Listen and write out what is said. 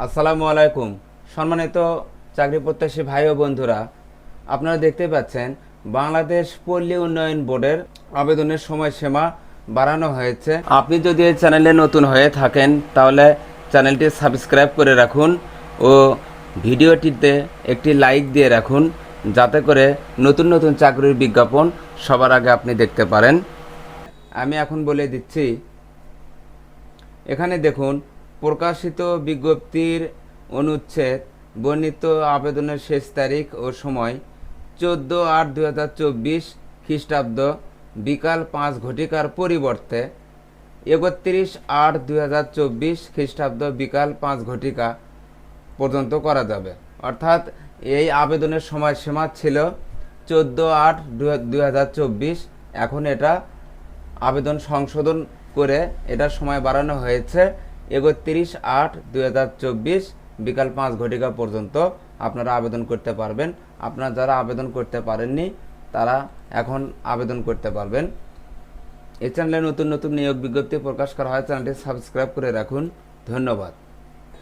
আসসালামু আলাইকুম। সম্মানিত চাকরি প্রত্যাশী ভাই ও বন্ধুরা, আপনারা দেখতে পাচ্ছেন বাংলাদেশ পল্লী উন্নয়ন বোর্ডের আবেদনের সময়সীমা বাড়ানো হয়েছে। আপনি যদি এই চ্যানেলে নতুন হয়ে থাকেন তাহলে চ্যানেলটি সাবস্ক্রাইব করে রাখুন ও ভিডিওটিতে একটি লাইক দিয়ে রাখুন, যাতে করে নতুন নতুন চাকরির বিজ্ঞাপন সবার আগে আপনি দেখতে পারেন। আমি এখন বলে দিচ্ছি, এখানে দেখুন প্রকাশিত বিজ্ঞপ্তির অনুচ্ছেদ বর্ণিত আবেদনের শেষ তারিখ ও সময় 14/8/2024 খ্রিস্টাব্দ বিকাল 5 ঘটিকার পরিবর্তে 31/8/2024 খ্রিস্টাব্দ বিকাল 5 ঘটিকা পর্যন্ত করা যাবে। অর্থাৎ এই আবেদনের সময়সীমা ছিল 14/8/2024, এখন এটা আবেদন সংশোধন করে এটার সময় বাড়ানো হয়েছে 31/8/2024 বিকাল 5 ঘটিকা পর্যন্ত আপনারা আবেদন করতে পারবেন। আপনারা যারা আবেদন করতে পারেননি তারা এখন আবেদন করতে পারবেন। এই চ্যানেলে নতুন নতুন নিয়োগ বিজ্ঞপ্তি প্রকাশ করা হয়, চ্যানেলটি সাবস্ক্রাইব করে রাখুন। ধন্যবাদ।